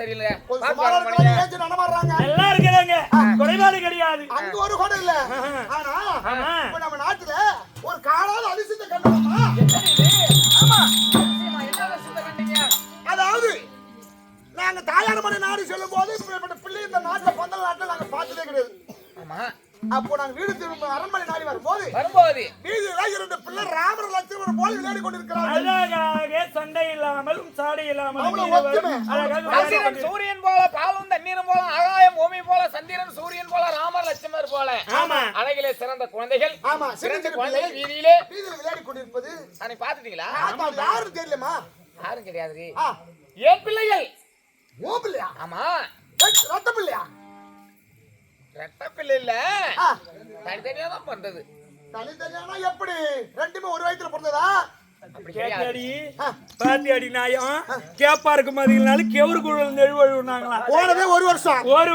தெரியல. நல்லா இருக்கிறாங்க, குறைபாடு கிடையாது. அங்க ஒரு கூட இல்ல. ஆனா இப்ப நம்ம நாட்டுல ஒரு காலால அரிசித்த கண்டோமா? ஆமா, என்ன அரிசித்த கண்டீங்க? அதாவது நாங்க தாயார் மனை நாடு செல்லும் போது இப்படிப்பட்ட பிள்ளை இந்த நாட்டுல பந்தல் நாட்டுல நாங்க பார்த்ததே கிடையாது. ஆமா, அப்போ நாங்க வீடு திரும்ப அரண்மனை நாடி வரும்போது வீதியில இரண்டு பிள்ளை ராமர் லட்சுமணன் போல விளையாடி கொண்டிருக்கிறார்கள். அழகாக சண்டை இல்லாமலும் சாடை இல்லாமலும் சூரியன் போல பாலும் தண்ணீரும் போல ஆகாயம் பூமி போல சந்திரன் சூரியன் போல ராமர் லட்சுமணர் போல அழகிலே சிறந்த குழந்தைகள். ஆமா, சிறந்த குழந்தைகள் வீதியிலே விளையாடி கொண்டிருப்பது அன்னைக்கு பாத்துட்டீங்களா? யாரும் தெரியலமா? யாரும் கிடையாது. ஏன் பிள்ளைகள்? ஓ பிள்ளையா? ஆமா, ரத்த பிள்ளையா? ரெட்ட பிள்ளை இல்ல, தனித்தனியா தான் பண்றது. தனித்தனியானா எப்படி? ரெண்டுமே ஒரு வயித்துல பிறந்ததா? பாத்தியாடி நாயம் கேப்பா இருக்கும் மாதிரினாலும் கெவுரு குழல் நெழுவழுனாங்களா? போனதே ஒரு வருஷம். ஒரு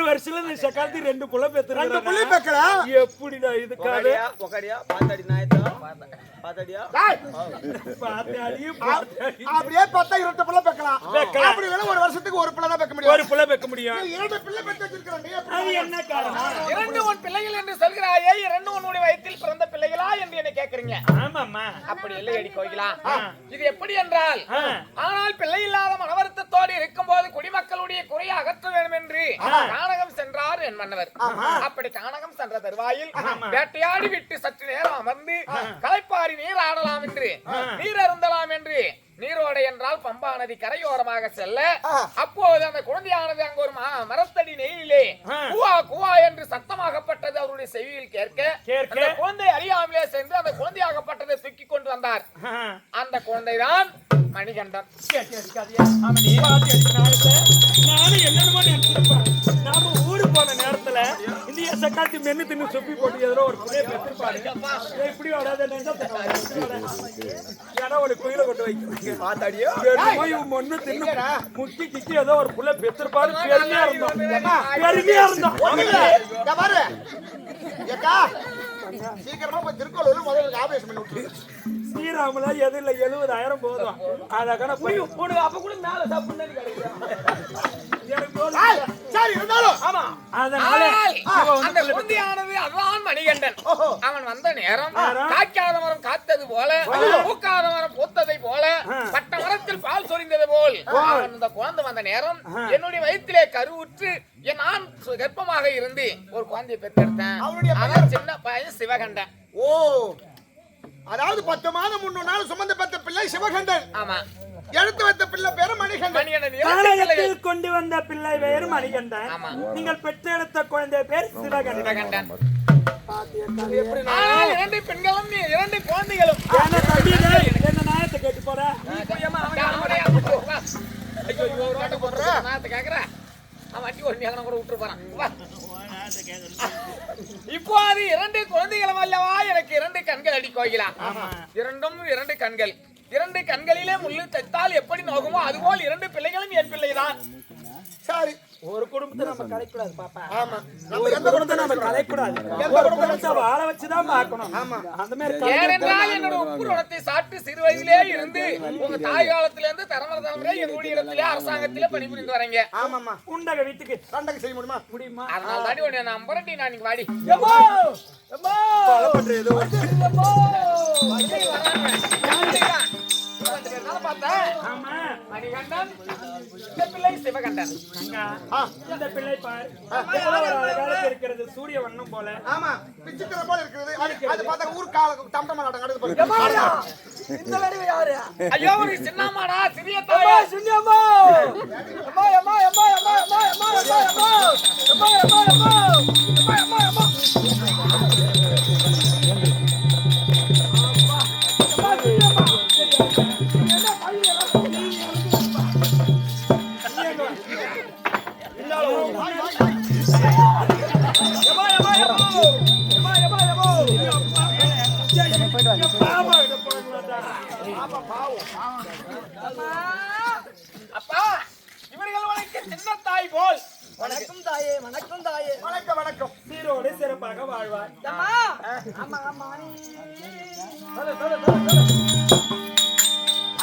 வருஷத்துல இந்த சக்காலத்தி ரெண்டு புள்ள பெத்து ரெண்டு புள்ளி பெக்கல. எப்படிடா இதுக்காக பாத்தாடி நாயத்தா பாத்தாடியா அப்படியே பார்த்தா இரண்டு புள்ள பெக்கலாம். அப்படி வேணா ஒரு வருஷத்துக்கு ஒரு புள்ள தான் பெக்க முடியும். ஒரு புள்ள பெக்க முடியும். இரண்டு பிள்ளை பெத்து வச்சிருக்கேன். அது என்ன காரணம்? இரண்டு உன் பிள்ளைகள் என்று சொல்கிறாயே, இரண்டு உன்னுடைய வயிற்றில் பிறந்த பிள்ளைகளா என்று என்ன கேக்குறீங்க? ஆமாம்மா, அப்படி இல்லை அடி கோயிலா. இது எப்படி என்றால், ஆனால் பிள்ளை இல்லாத மனவருத்தத்தோடு இருக்கும் போது குடிமக்களுடைய குறையை அகற்ற வேண்டும் என்று கானகம் சென்றார் என் மன்னவர். அப்படி கானகம் சென்ற தருவாயில் வேட்டையாடி விட்டு சற்று நேரம் அமர்ந்து களைப்பாரி நீர் ஆடலாம் என்று நீர் அருந்தலாம் என்று நீரோடை என்றால் பம்பா நதி கரையோரமாக செல்ல, அப்போது அந்த குழந்தையானது அங்கு ஒரு மரத்தடி நெய்யிலே குவா குவா என்று சத்தமாகப்பட்டது அவருடைய செவியில் கேட்க குழந்தை அறியாமலே சென்று அந்த குழந்தையாகப்பட்டதை தூக்கி கொண்டு வந்தார். அந்த குழந்தைதான் மணிகண்டன். நானும் என்னென்னமோ நினைச்சிருப்பேன். நாம ஊருக்கு போன நேரத்துல இந்திய சக்காத்தி மென்னு தின்னு சொப்பி போட்டு ஏதோ ஒரு புள்ளைய பெற்றிருப்பாரு. இப்படி வராத ஏன்னா ஒரு கோயில கொண்டு வைக்கிறீங்க ஒண்ணு தின்னு முக்கி கிக்கி ஏதோ ஒரு புள்ள பெற்றிருப்பாரு. பெருமையா இருந்தோம். சீக்கிரமா போய் திருக்கோளூர் முதல்ல ஆபரேஷன் பண்ணி விட்டு ஸ்ரீராமுல எதிரில 70,000 போதும். அழகான போய் அப்ப கூட மேல மணிகண்டன் அவன் வந்த நேரம் காய்க்காத மரம் காத்தது போல பூக்காத மரம் பூத்ததை போல பட்ட மரத்தில் பால் சொரிந்தது போல் அந்த குழந்தை வந்த நேரம் என்னுடைய வயிற்றிலே கருவுற்று நான் கர்ப்பமாக இருந்து ஒரு குழந்தையை பெற்றெடுத்தேன். சின்ன பையன் சிவகண்டன். ஓ, அதாவது 10 மாதம் 3 நாள் சுமந்து பெற்ற பிள்ளை சிவகண்டன். ஆமா, எடுத்து வைத்த பிள்ளை பேரு மணிகண்டன். கொண்டு வந்த பிள்ளை பேரு மணிகண்டன். நீங்கள் பெற்றெடுத்த குழந்தை பேர் சிவகண்டன். இரண்டு பெண்களும் 2 குழந்தைகளும். என்ன நாயத்தை கேட்டு போற? இப்போது 2 குழந்தைகளும் அல்லவா எனக்கு 2 கண்கள் அடி கோயிலா. இரண்டும் 2 கண்கள். 2 கண்களிலே முள்ளு தைத்தால் எப்படி நோகுமோ அதுபோல் 2 பிள்ளைகளும் என் பிள்ளைதான். சரி, ஒரு குடும்பத்தை நம்ம கலைக்கூடாது பாப்பா. ஆமா, நம்ம எந்த குடும்பத்தை நம்ம கலைக்கூடாது. குடும்பத்தை வாழ வச்சுதான் பார்க்கணும். ஆமா, அந்த மாதிரி ஏனென்றால் என்னோட உப்புரணத்தை சாப்பிட்டு சிறு வயதிலே இருந்து உங்க தாய் காலத்துல இருந்து தலைமுறை எங்களுடைய இடத்திலே அரசாங்கத்திலே பணிபுரிந்து வரீங்க. ஆமாமா, உண்டக வீட்டுக்கு சண்டை செய்ய முடியுமா? அதனால தாண்டி உன்னை நம்புறேன். நான் நீங்க வாடி மணிகண்டன் பிள்ளை சிவகண்டன். இந்த பிள்ளை பார் இருக்கிறது சூரிய வண்ணம் போல. ஆமா, விசித்திர போல இருக்குது. அது பார்த்தா ஊர் கால தம்டம் நடக்குது. இந்த வடிவு யாரு? ஐயோ, ஒரு சின்னம்மாடா, சிறிய தாயா, சின்னம்மா. அம்மா அம்மா அம்மா அம்மா அம்மா அம்மா அம்மா அம்மா அம்மா அம்மா அம்மா அம்மா அப்பா, இவர்கள் உனக்கு சின்ன தாய் போல். வணக்கம் தாயே. வணக்கம் தாயே. வணக்கம் வணக்கம். சீரோடு சிறப்பாக வாழ்வார். அம்மா அம்மா அம்மா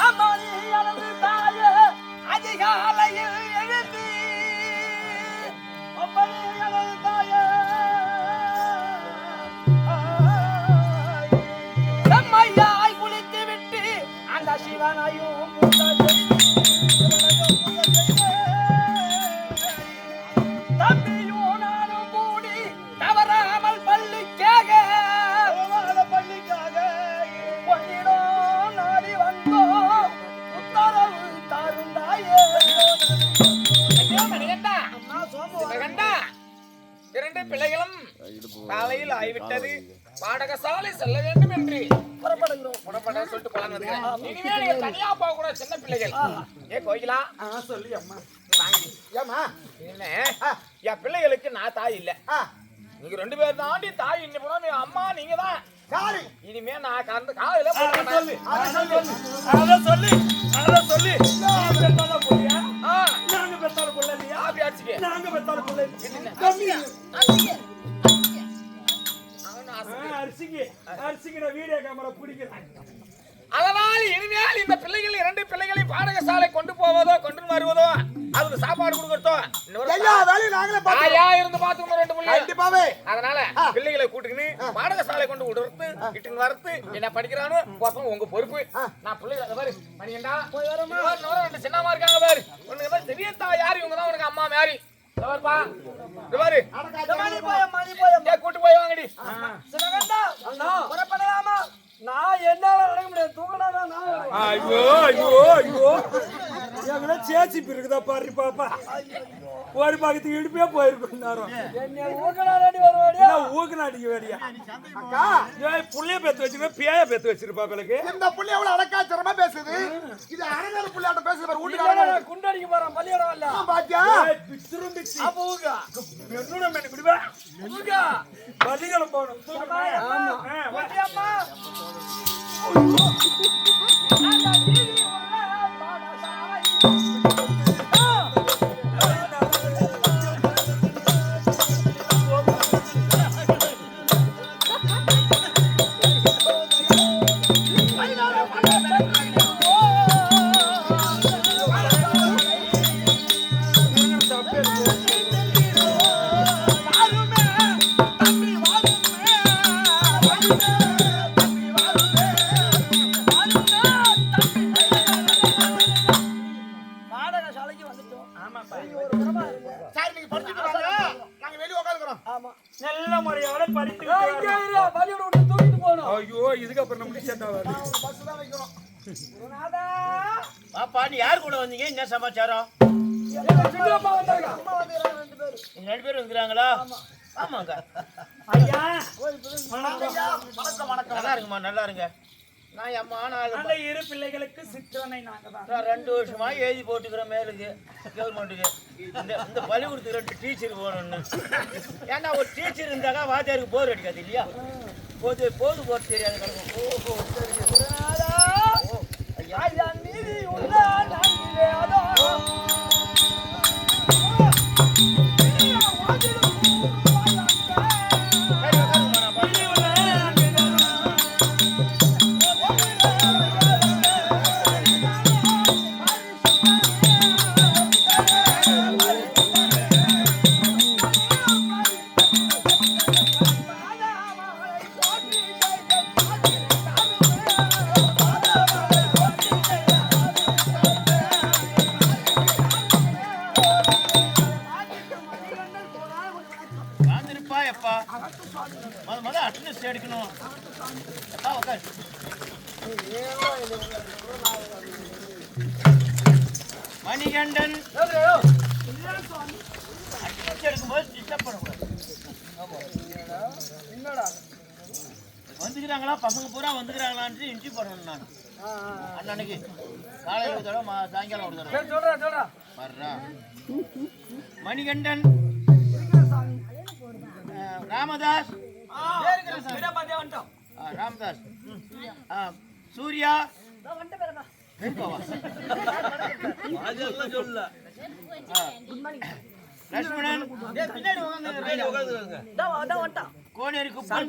அம்மா நீ அழகு தாயே, அது அதிகாலையில் எழுதி ஒப்பனைகள் தாயே செம்மையாய் குளித்து விட்டு அந்த சிவனையும் தம்பியும் நானும் கூடி தவறாமல் பள்ளிக்காக பொன்னிடம் நாடி வந்தோம் உத்தரவு தாருந்தாயே மணிகண்டா, சிவகண்டா, 2 பிள்ளைகளும் காலையில் ஆய்விட்டது. பாடகசாலை செல்ல வேண்டும் என்று புறப்பட சொல்லிட்டு போலான்னு வந்துக்கிறேன். இனிமேல் நீங்க தனியா போக கூட சின்ன பிள்ளைகள். ஏ கோயிலா சொல்லி அம்மா வாங்கி ஏமா என்ன என் பிள்ளைகளுக்கு நான் தாய் இல்ல. நீங்க 2 பேர் தாண்டி தாய் இன்னி போனா நீ அம்மா நீங்க தான். சாரி இனிமே நான் கறந்து காலையில சொல்லி நீ பெத்தால புள்ளையா? நாங்க பெத்தால புள்ள இல்லையா? ஆபி அடிச்சுக்க நாங்க பெத்தால புள்ள கம்மியா அரிசிக்கு நான் வீடியோ கேமரா பிடிக்கிறேன். அதனால் இனிமேல் இந்த பிள்ளைகள் 2 பிள்ளைகளை பாடகசாலை கொண்டு போவதோ கொண்டு வருவதோ அதுக்கு சாப்பாடு கொடுக்கறதோ எல்லா வேலையும் நாங்களே தாயா இருந்து பாத்துக்கணும் 2 பிள்ளைகள். கண்டிப்பாவே அதனால பிள்ளைகளை கூட்டிக்கின்னு பாடகசாலை கொண்டு விடுறது இட்டுன்னு வரது என்ன படிக்கிறானோ போதும் உங்க பொறுப்பு. நான் பிள்ளைகளை பாரு மணியண்டா போய் வரமா 2 சின்னமா இருக்காங்க பாரு. உனக்கு தான் பெரிய தாய் யாரு இவங்க தான் உனக்கு அம்மா மாதிரி. பாருப்பா பாரு கூட்டு போய் வாங்கடி. சிவகண்டா புறப்படலாமா? நான் என்னால நடக்க முடியாது தூக்கணும். ஐயோ ஐயோ ஐயோ எங்கன்னா சேச்சி இருக்குதா பாரு பாப்பா. ஒரு பக்கத்துக்கு இடுப்பே போயிருக்கும் நேரம். என்ன ஊக்கலாடி வருவாடியா? ஊக்கலாடிக்க வேடியா புள்ளைய பேத்து வச்சிருக்க பேய பேத்து வச்சிருப்பா பிள்ளைக்கு. இந்த புள்ளி எவ்வளவு அடக்காச்சரமா பேசுது. இது அரங்கல புள்ளியாட்ட பேசுது பாரு. வீட்டுக்கு குண்டடிக்க போறான் பள்ளியோட வரல பாத்தியா பிச்சுரும் பிச்சு அப்ப ஊக்கா என்னோட மேல குடிவா ஊக்கா பள்ளிகளும் போகணும். அம்மா நல்ல முறையோட படித்து தூக்கிட்டு போகணும். ஐயோ இதுக்கப்புறம் நம்ம டிஷர்ட் ஆகாது. பஸ் தான் வைக்கணும். பாப்பா நீ யார் கூட வந்தீங்க? என்ன சமாச்சாரம்? சின்னப்பா வந்தாங்க. அம்மா வந்தாங்க 2 பேர். 2 பேர் வந்துக்கிறாங்களா? ஆமாங்க. ஐயா வணக்கம் வணக்கம். நல்லா இருக்குமா, நல்லா இருங்க. நான் அம்மா அந்த 2 பிள்ளைகளுக்கு சிற்றனை நாங்க தான். நான் 2 வருஷமா எழுதி போட்டுக்கிறேன் மேலுக்கு கவர்மெண்ட்டுக்கு. இந்த பள்ளிக்கூடத்துக்கு 2 டீச்சர் போகணும்னு. ஏன்னா ஒரு டீச்சர் இருந்தாக்கா வாத்தியாருக்கு போர் அடிக்காது இல்லையா? போது போட்டு தெரியாது கிடக்கும். ஓஹோ ஐயா நீதி உள்ள நாங்கிலே அதோ வாழ்ந்துருப்பா எப்பா முத அட்டனஸ் எடுக்கணும். எப்பா உட்கார். மணிகண்டன் அட்டனஸ் எடுக்கும்போது டிஸ்டர்ப் பண்ணக்கூடாது. வந்துக்கிறாங்களா பசங்க பூரா வந்துக்கிறாங்களான்னு இன்ட்ரி பண்ணணும். நான் அன்னைக்கு காலையில் ஒரு தடவை சாயங்காலம் ஒரு தடவை சொல்றா வர்றா. மணிகண்டன் ராமதாஸ் ராமதாஸ் சூர்யா லட்சுமணன் டேய் பின்னாடி உட்கார்ந்துங்க அதான் வந்துட்டான். கோனேரி குப்பன் அப்படியே